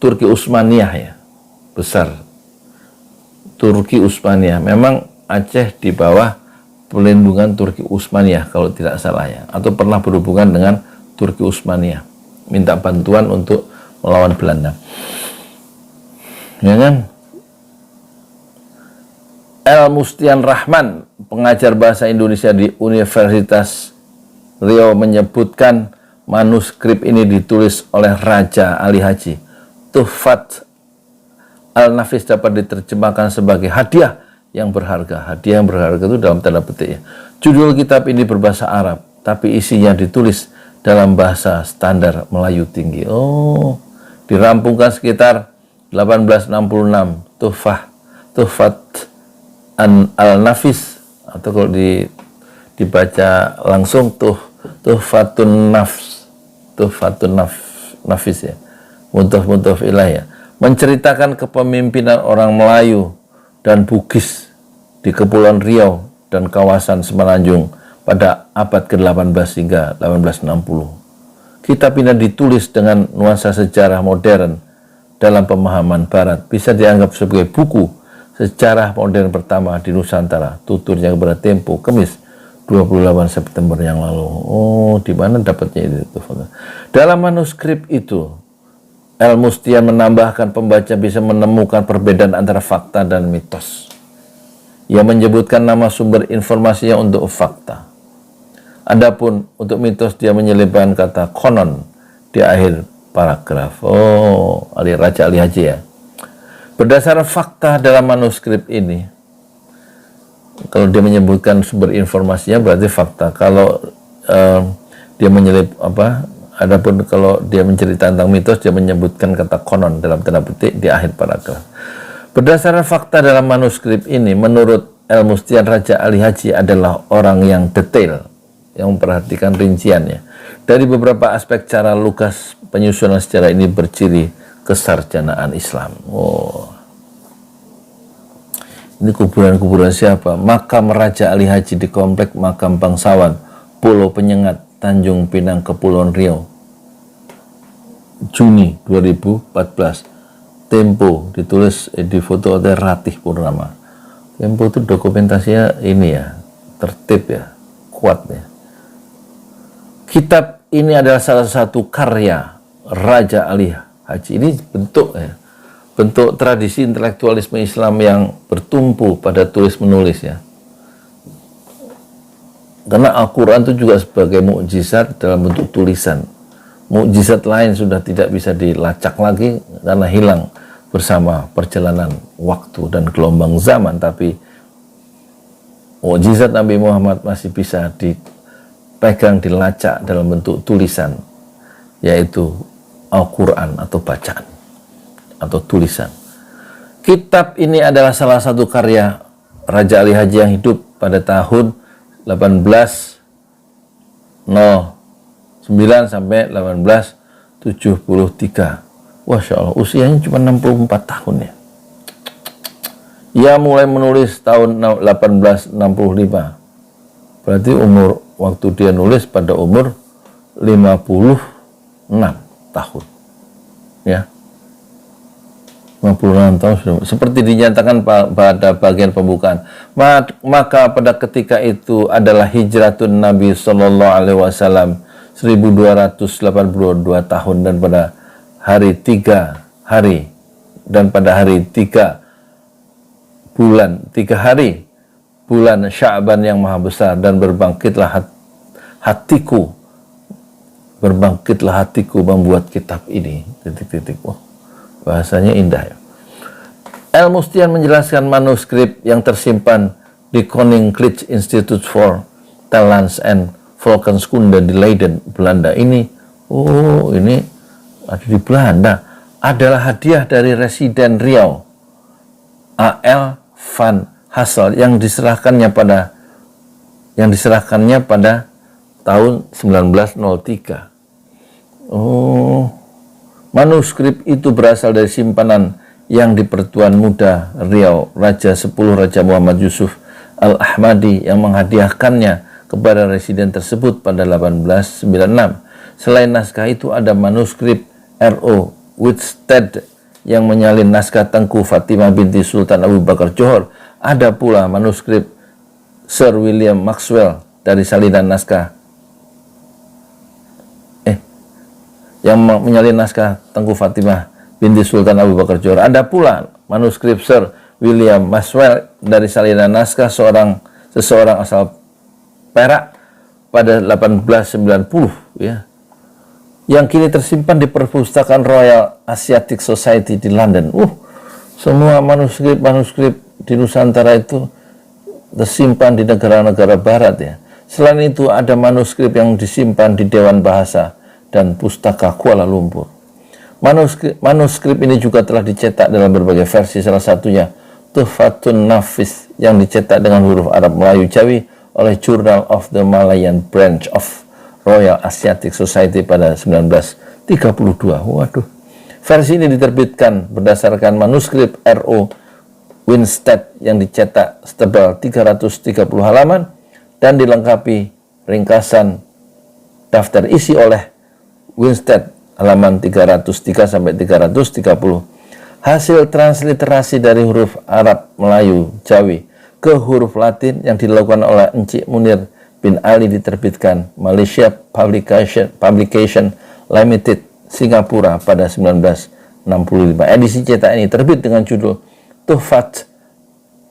[SPEAKER 1] Turki Utsmaniyah, ya, besar. Turki Utsmaniyah. Memang Aceh di bawah pelindungan Turki Utsmaniyah kalau tidak salah, ya, atau pernah berhubungan dengan Turki Utsmaniyah, minta bantuan untuk melawan Belanda. Ya kan? El Mustian Rahman, pengajar bahasa Indonesia di Universitas Riau, menyebutkan manuskrip ini ditulis oleh Raja Ali Haji. Tuhfat Al-Nafis dapat diterjemahkan sebagai hadiah yang berharga. Hadiah yang berharga itu dalam tanda petik, ya. Judul kitab ini berbahasa Arab, tapi isinya ditulis dalam bahasa standar Melayu tinggi. Oh, dirampungkan sekitar 1866. Tuhfat Al-Nafis, atau kalau dibaca langsung Tuhfatun Nafis, ya. Muntaf ilah, ya, menceritakan kepemimpinan orang Melayu dan Bugis di Kepulauan Riau dan kawasan Semenanjung pada abad ke-18 hingga 1860. Kitab ini ditulis dengan nuansa sejarah modern dalam pemahaman Barat. Bisa dianggap sebagai buku sejarah modern pertama di Nusantara. Tuturnya kepada Tempo, Kamis 28 September yang lalu. Oh, di mana dapatnya itu? Dalam manuskrip itu, El Mustian menambahkan pembaca bisa menemukan perbedaan antara fakta dan mitos. Ia menyebutkan nama sumber informasinya untuk fakta. Adapun untuk mitos, dia menyelipkan kata konon di akhir paragraf. Oh, Raja Ali Haji, ya. Berdasarkan fakta dalam manuskrip ini, kalau dia menyebutkan sumber informasinya berarti fakta. Kalau dia adapun kalau dia menceritakan tentang mitos, dia menyebutkan kata konon dalam tanda petik di akhir paragraf. Berdasarkan fakta dalam manuskrip ini, menurut El Mustian, Raja Ali Haji adalah orang yang detail, yang memperhatikan rinciannya. Dari beberapa aspek cara lugas penyusunan sejarah ini berciri kesarjanaan Islam. Oh, ini kuburan-kuburan siapa? Makam Raja Ali Haji di Komplek Makam Bangsawan, Pulau Penyengat, Tanjung Pinang, Kepulauan Riau. Juni 2014. Tempo, ditulis di foto oleh Ratih Purnama. Tempo itu dokumentasinya ini, ya, tertib, ya, kuat, ya. Kitab ini adalah salah satu karya Raja Ali Haji. Ini bentuk tradisi intelektualisme Islam yang bertumpu pada tulis-menulis, ya. Karena Al-Quran itu juga sebagai mukjizat dalam bentuk tulisan. Mukjizat lain sudah tidak bisa dilacak lagi karena hilang bersama perjalanan waktu dan gelombang zaman. Tapi mukjizat Nabi Muhammad masih bisa dipegang, dilacak dalam bentuk tulisan, yaitu Al-Quran atau bacaan atau tulisan. Kitab ini adalah salah satu karya Raja Ali Haji yang hidup pada tahun 1809 sampai 1873. Masya Allah, usianya cuma 64 tahun ya. Ia mulai menulis tahun 1865. Berarti waktu dia nulis pada umur 56 tahun. Ya. 56 tahun sudah. Seperti dinyatakan pada bagian pembukaan. Maka pada ketika itu adalah hijratun Nabi Sallallahu Alaihi Wasallam 1282 tahun, dan pada hari 3 bulan Sya'ban yang maha besar, dan berbangkitlah hatiku membuat kitab ini. Wah, bahasanya indah ya. El-Mustian menjelaskan manuskrip yang tersimpan di Koninklijke Institute for Talents and Volkskunde di Leiden, Belanda ini. Oh, ini ada di Belanda. Adalah hadiah dari Residen Riau A.L. van Hassel yang diserahkannya pada tahun 1903. Oh, manuskrip itu berasal dari simpanan yang di Pertuan Muda Riau, Raja 10 Raja Muhammad Yusuf Al-Ahmadi yang menghadiahkannya kepada residen tersebut pada 1896. Selain naskah itu ada manuskrip R.O. Whitstead yang menyalin naskah Tengku Fatimah binti Sultan Abu Bakar Johor. Ada pula manuskrip Sir William Maxwell dari salinan naskah yang menyalin naskah Tengku Fatimah binti Sultan Abu Bakar Johor. Ada pula manuskrip Sir William Maxwell dari salinan naskah seseorang asal Perak pada 1890 ya, yang kini tersimpan di perpustakaan Royal Asiatic Society di London. Semua manuskrip di Nusantara itu tersimpan di negara-negara barat ya. Selain itu ada manuskrip yang disimpan di Dewan Bahasa dan Pustaka Kuala Lumpur. Manuskrip ini juga telah dicetak dalam berbagai versi, salah satunya Tuhfatun Nafis yang dicetak dengan huruf Arab Melayu Jawi oleh Journal of the Malayan Branch of Royal Asiatic Society pada 1932. Waduh. Versi ini diterbitkan berdasarkan manuskrip R.O. Winstead yang dicetak setebal 330 halaman dan dilengkapi ringkasan daftar isi oleh Winstead halaman 303 sampai 330. Hasil transliterasi dari huruf Arab Melayu Jawi ke huruf Latin yang dilakukan oleh Encik Munir bin Ali diterbitkan Malaysia Publication Limited Singapura pada 1965. Edisi cetak ini terbit dengan judul Tuhfat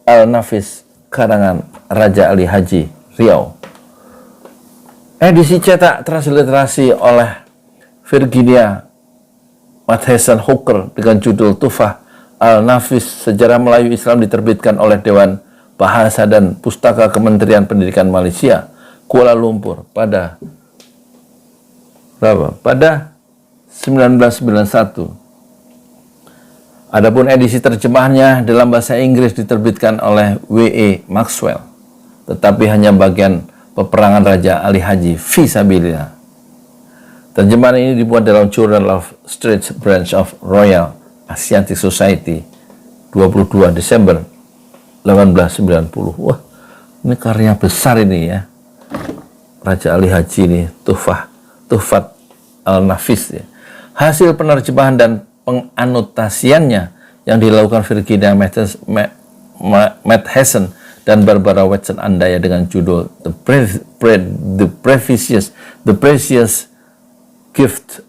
[SPEAKER 1] Al-Nafis karangan Raja Ali Haji Riau. Edisi cetak transliterasi oleh Virginia Matheson Hooker dengan judul Tuhfah Al-Nafis Sejarah Melayu Islam diterbitkan oleh Dewan Bahasa dan Pustaka Kementerian Pendidikan Malaysia, Kuala Lumpur pada 1991. Adapun edisi terjemahannya dalam bahasa Inggris diterbitkan oleh W.E. Maxwell, tetapi hanya bagian peperangan Raja Ali Haji Fisabilillah. Terjemahan ini dibuat dalam Journal of Street Branch of Royal Asiatic Society 22 Desember 1890. Wah, ini karya besar ini ya. Raja Ali Haji ini, Tuhfat Al-Nafis ya. Hasil penerjemahan dan penganotasiannya yang dilakukan Virginia Matheson dan Barbara Watson Andaya dengan judul The Precious Gift.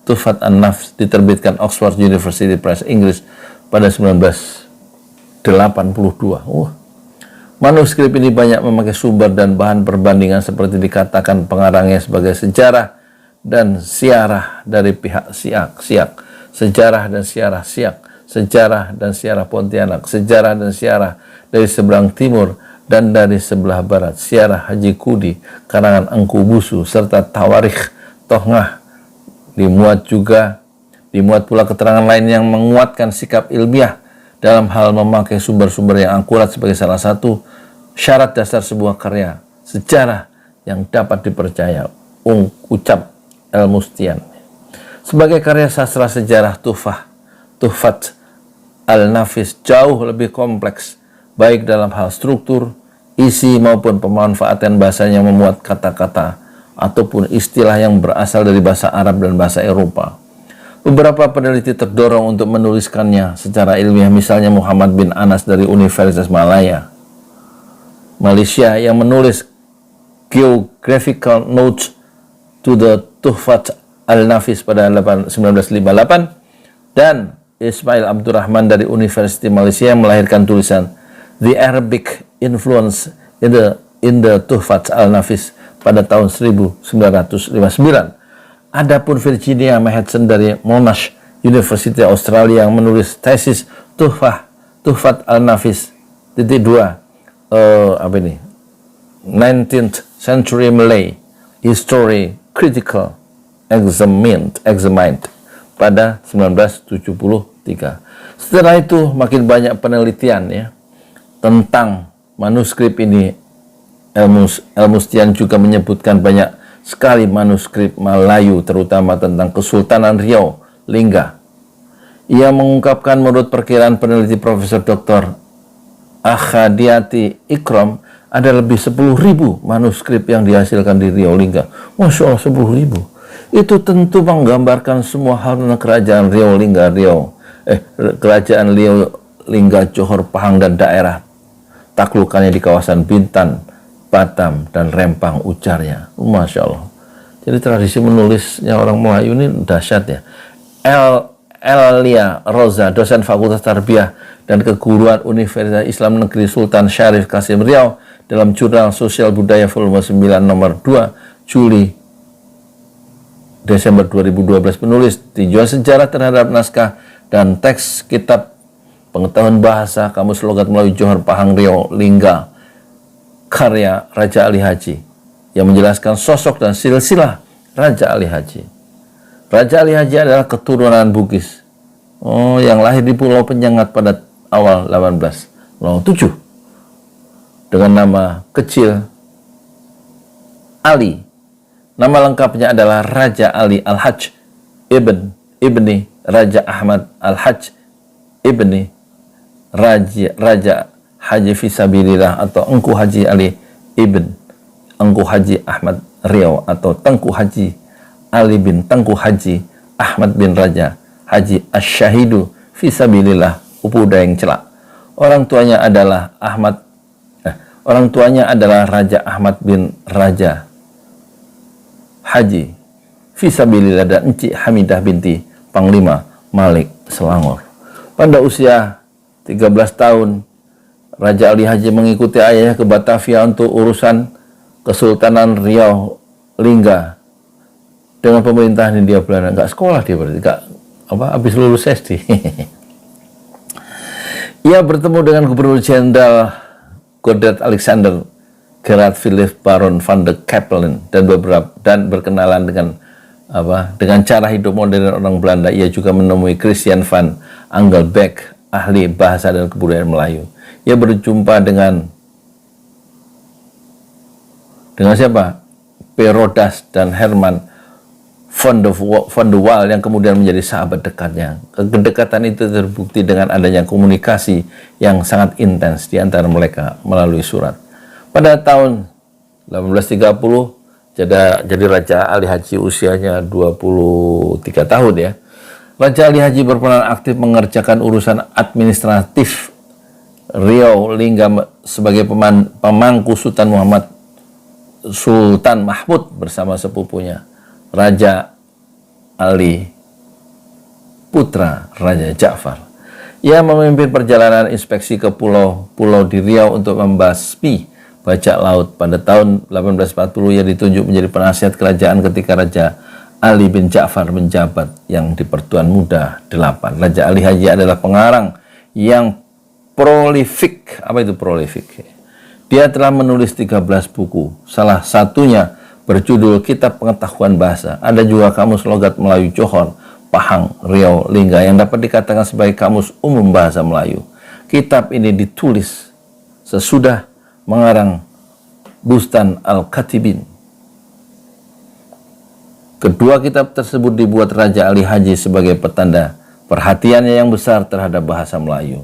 [SPEAKER 1] Tuhfat An-Nafs diterbitkan Oxford University Press Inggris pada 1982. Manuskrip ini banyak memakai sumber dan bahan perbandingan seperti dikatakan pengarangnya sebagai sejarah dan siarah dari pihak Siak. Sejarah dan siarah Siak. sejarah dan siarah Pontianak, sejarah dan siarah dari seberang timur dan dari sebelah barat, siarah Haji Kudi, karangan Engku Busu, serta Tawarikh Tohngah. Dimuat pula keterangan lain yang menguatkan sikap ilmiah dalam hal memakai sumber-sumber yang akurat sebagai salah satu syarat dasar sebuah karya sejarah yang dapat dipercaya, ucap Al-Mustian. Sebagai karya sastra sejarah Tuhfat Al-Nafis jauh lebih kompleks, baik dalam hal struktur, isi maupun pemanfaatan bahasanya, memuat kata-kata ataupun istilah yang berasal dari bahasa Arab dan bahasa Eropa. Beberapa peneliti terdorong untuk menuliskannya secara ilmiah, misalnya Muhammad bin Anas dari Universitas Malaya, Malaysia, yang menulis Geographical Notes to the Tuhfat Al-Nafis pada 1958, dan Ismail Abdurrahman dari University Malaysia yang melahirkan tulisan The Arabic Influence in the Tuhfat Al-Nafis pada tahun 1959. Adapun Virginia Madsen dari Monash University Australia yang menulis tesis Tuhfat Al-Nafis apa ini, 19th Century Malay History Critical Examined pada 1973. Setelah itu makin banyak penelitian ya tentang manuskrip ini. Al-Mustian juga menyebutkan banyak sekali manuskrip Melayu, terutama tentang Kesultanan Riau, Lingga. Ia mengungkapkan menurut perkiraan peneliti Profesor Dr. Akhadiati Ikram, ada lebih 10.000 manuskrip yang dihasilkan di Riau, Lingga. Masya Allah, 10.000. Itu tentu menggambarkan semua hal tentang kerajaan Riau, Lingga, kerajaan Riau, Lingga, Johor, Pahang, dan daerah taklukannya di kawasan Bintan, Batam, dan Rempang, ujarnya. Masya Allah. Jadi tradisi menulisnya orang Melayu ini dahsyat ya. Elia Roza, dosen Fakultas Tarbiyah dan Keguruan Universitas Islam Negeri Sultan Syarif Kasim Riau, dalam jurnal Sosial Budaya volume 9 nomor 2 Juli Desember 2012 menulis, tinjauan sejarah terhadap naskah dan teks kitab pengetahuan bahasa Kamus Logat Melayu Johor Pahang Riau Lingga karya Raja Ali Haji yang menjelaskan sosok dan silsilah Raja Ali Haji. Raja Ali Haji adalah keturunan Bugis yang lahir di Pulau Penyengat pada awal 1807 dengan nama kecil Ali. Nama lengkapnya adalah Raja Ali Al-Hajj ibni Raja Ahmad Al-Hajj ibni Raja Haji Fisabilillah atau Engku Haji Ali ibn Engku Haji Ahmad Riau atau Tengku Haji Ali bin Tengku Haji Ahmad bin Raja Haji Asyahidu Fisabilillah Upu Daeng Celak. Orang tuanya adalah Raja Ahmad bin Raja Haji Fisabilillah dan Encik Hamidah binti Panglima Malik Selangor. Pada usia 13 tahun, Raja Ali Haji mengikuti ayahnya ke Batavia untuk urusan Kesultanan Riau Lingga dengan pemerintahan Hindia Belanda. Nggak sekolah dia berarti, habis lulus SD. Ia bertemu dengan Gubernur Jenderal Godard Alexander Gerard Philip Baron van de Capellen dan berkenalan dengan cara hidup modern orang Belanda. Ia juga menemui Christian van Engelbeck, ahli bahasa dan kebudayaan Melayu. Ia berjumpa dengan siapa? Perodas dan Herman von de Waal yang kemudian menjadi sahabat dekatnya. Kedekatan itu terbukti dengan adanya komunikasi yang sangat intens di antara mereka melalui surat. Pada tahun 1830, jadi Raja Ali Haji usianya 23 tahun ya. Raja Ali Haji berperan aktif mengerjakan urusan administratif Riau Lingga sebagai pemangku Sultan Mahmud bersama sepupunya Raja Ali putra Raja Ja'far. Ia memimpin perjalanan inspeksi ke pulau-pulau di Riau untuk membasmi bajak laut. Pada tahun 1840 ia ditunjuk menjadi penasihat kerajaan ketika Raja Ali bin Ja'far menjabat yang di Pertuan Muda 8. Raja Ali Haji adalah pengarang yang prolifik. Apa itu prolifik? Dia telah menulis 13 buku. Salah satunya berjudul Kitab Pengetahuan Bahasa. Ada juga Kamus Logat Melayu Johor, Pahang, Riau, Lingga yang dapat dikatakan sebagai kamus umum bahasa Melayu. Kitab ini ditulis sesudah mengarang Bustan Al-Katibin. Kedua kitab tersebut dibuat Raja Ali Haji sebagai petanda perhatiannya yang besar terhadap bahasa Melayu.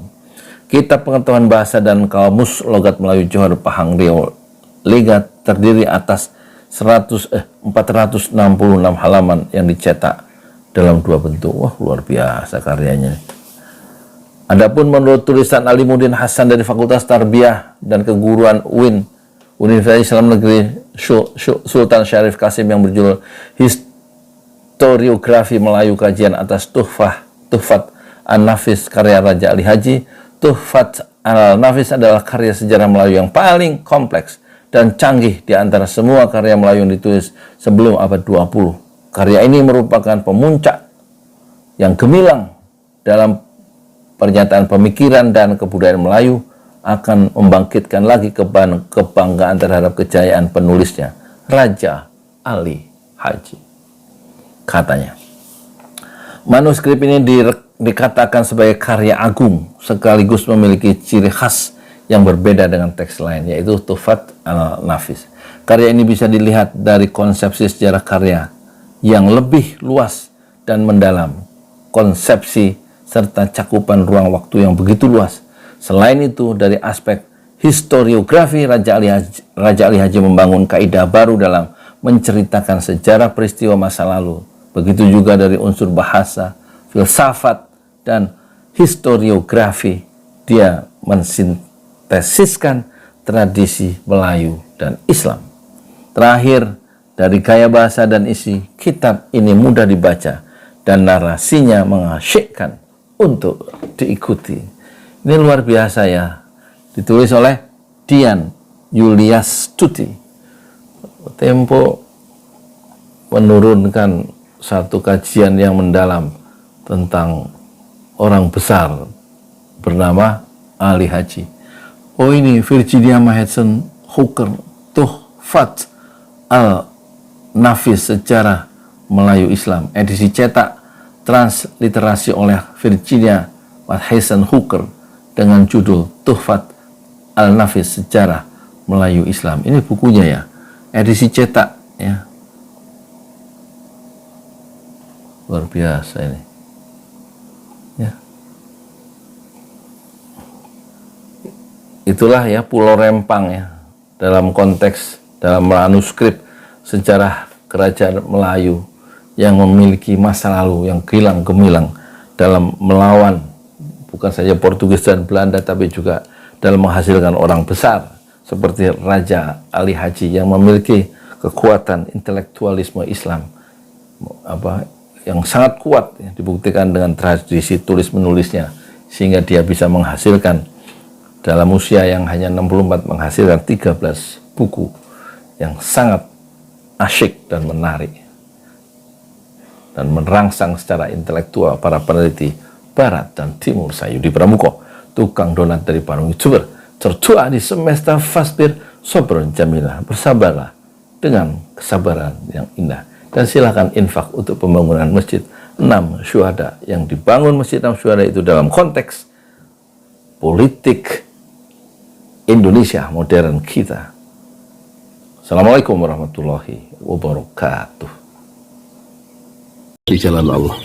[SPEAKER 1] Kitab Pengetahuan Bahasa dan Kamus Logat Melayu Johor, Pahang, Riau, Lingga terdiri atas 466 halaman yang dicetak dalam 2 bentuk. Wah, luar biasa karyanya. Adapun menurut tulisan Alimuddin Hasan dari Fakultas Tarbiyah dan Keguruan UIN, Universitas Islam Negeri Sultan Syarif Kasim yang berjudul Historiografi Melayu Kajian atas Tuhfat An-Nafis karya Raja Ali Haji. Tuhfat Al-Nafis adalah karya sejarah Melayu yang paling kompleks dan canggih di antara semua karya Melayu yang ditulis sebelum abad 20. Karya ini merupakan pemuncak yang gemilang dalam pernyataan pemikiran dan kebudayaan Melayu, akan membangkitkan lagi kebanggaan terhadap kejayaan penulisnya, Raja Ali Haji. Katanya, manuskrip ini dikatakan sebagai karya agung sekaligus memiliki ciri khas yang berbeda dengan teks lain, yaitu Tuhfat Al-Nafis. Karya ini bisa dilihat dari konsepsi sejarah karya yang lebih luas dan mendalam, konsepsi serta cakupan ruang waktu yang begitu luas. Selain itu, dari aspek historiografi, Raja Ali Haji membangun kaidah baru dalam menceritakan sejarah peristiwa masa lalu. Begitu juga dari unsur bahasa, filsafat, dan historiografi. Dia mensintesiskan tradisi Melayu dan Islam. Terakhir, dari gaya bahasa dan isi, kitab ini mudah dibaca dan narasinya mengasyikkan untuk diikuti. Ini luar biasa ya. Ditulis oleh Dian Yuliastuti. Tempo menurunkan satu kajian yang mendalam tentang orang besar bernama Ali Haji. Oh, ini Virginia Madsen Hooker, Tuhfat Al-Nafis Sejarah Melayu Islam. Edisi cetak transliterasi oleh Virginia Madsen Hooker dengan judul Tuhfat Al-Nafis Sejarah Melayu Islam. Ini bukunya ya, edisi cetak ya. Luar biasa ini. Ya. Itulah ya Pulau Rempang ya, dalam konteks, dalam manuskrip sejarah kerajaan Melayu yang memiliki masa lalu yang gilang gemilang dalam melawan bukan saja Portugis dan Belanda, tapi juga dalam menghasilkan orang besar seperti Raja Ali Haji yang memiliki kekuatan intelektualisme Islam yang sangat kuat ya, dibuktikan dengan tradisi tulis menulisnya, sehingga dia bisa menghasilkan dalam usia yang hanya 64 menghasilkan 13 buku yang sangat asyik dan menarik dan merangsang secara intelektual para peneliti Barat dan Timur. Saya Yudi Pramuko, tukang donat dari Parung YouTuber, tertua di semesta Fasbir Sobron Jamilah. Bersabarlah dengan kesabaran yang indah, dan silakan infak untuk pembangunan Masjid 6 Syuhada. Yang dibangun Masjid 6 Syuhada itu dalam konteks politik Indonesia modern kita. Assalamualaikum warahmatullahi wabarakatuh. Di jalan Allah.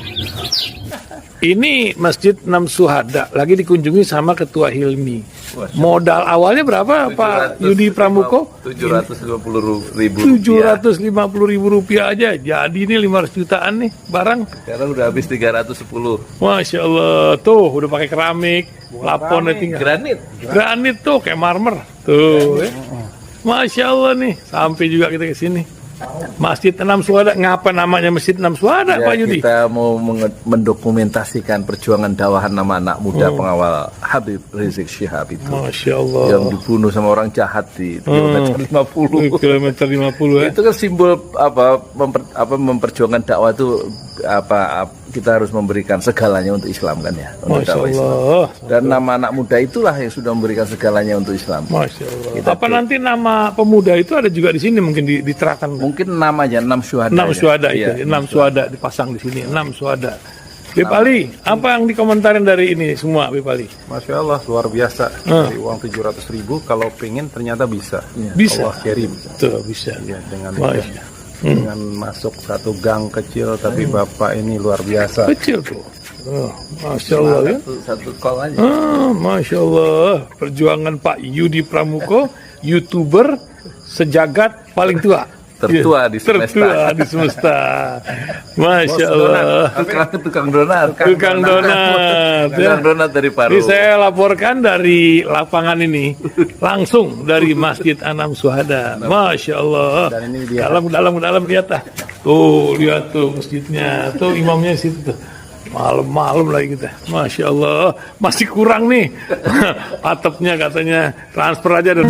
[SPEAKER 2] Ini Masjid 6 Syuhada lagi dikunjungi sama Ketua Hilmi. Modal awalnya berapa Pak Yudi Pramuko?
[SPEAKER 1] 750.000
[SPEAKER 2] rupiah aja. Jadi ini 500 jutaan nih barang.
[SPEAKER 1] Sekarang udah habis 310.
[SPEAKER 2] Masya Allah, tuh udah pakai keramik, laponnya tinggal.
[SPEAKER 1] Granit
[SPEAKER 2] Tuh kayak marmer. Tuh. Masya Allah nih, sampai juga kita ke sini. Masjid Enam Syuhada, ngapa namanya Masjid Enam Syuhada,
[SPEAKER 1] Ya,
[SPEAKER 2] Pak Yudi?
[SPEAKER 1] kita mau mendokumentasikan perjuangan dakwah nama anak muda pengawal Habib Rizik Syihab itu
[SPEAKER 2] Masya Allah.
[SPEAKER 1] yang dibunuh sama orang jahat di kilometer 50.
[SPEAKER 2] Kilometer 50 ya.
[SPEAKER 1] Itu kan simbol memperjuangkan dakwah itu kita harus memberikan segalanya untuk Islam kan ya, untuk
[SPEAKER 2] Masya
[SPEAKER 1] dakwah Islam.
[SPEAKER 2] Allah.
[SPEAKER 1] Dan nama anak muda itulah yang sudah memberikan segalanya untuk Islam.
[SPEAKER 2] Masya Allah. Apa nanti nama pemuda itu ada juga di sini mungkin diterangkan?
[SPEAKER 1] Mungkin namanya 6 syuhada.
[SPEAKER 2] 6 syuhada itu,
[SPEAKER 1] Iya,
[SPEAKER 2] 6 syuhada dipasang di sini, 6 syuhada. Bip Ali, apa yang dikomentarin dari ini semua, Bip Ali?
[SPEAKER 3] Masya Allah, luar biasa. Dari uang 700.000, kalau pengen ternyata bisa.
[SPEAKER 2] Bisa.
[SPEAKER 3] Allah kirim.
[SPEAKER 2] Tuh, bisa.
[SPEAKER 3] Ya,
[SPEAKER 2] Masya.
[SPEAKER 3] dengan masuk satu gang kecil, tapi Bapak ini luar biasa.
[SPEAKER 2] Kecil tuh. Oh, Masya Allah ya.
[SPEAKER 1] Satu call aja.
[SPEAKER 2] Masya Allah. Perjuangan Pak Yudi Pramuko, YouTuber sejagat paling tua.
[SPEAKER 1] Tertua di semesta.
[SPEAKER 2] Tertua di semesta. Masya Allah.
[SPEAKER 1] Tukang donat.
[SPEAKER 2] Tukang donat.
[SPEAKER 1] Tukang donat dari Paru.
[SPEAKER 2] Ini saya laporkan dari lapangan ini, langsung dari Masjid Anam Syuhada. Masya Allah.
[SPEAKER 3] Dan ini dia.
[SPEAKER 2] Dalam kelihatan. Tuh, lihat tuh masjidnya. Tuh imamnya di situ tuh. Malam-malam lagi kita. Masya Allah. Masih kurang nih. Atapnya katanya transfer aja. Dan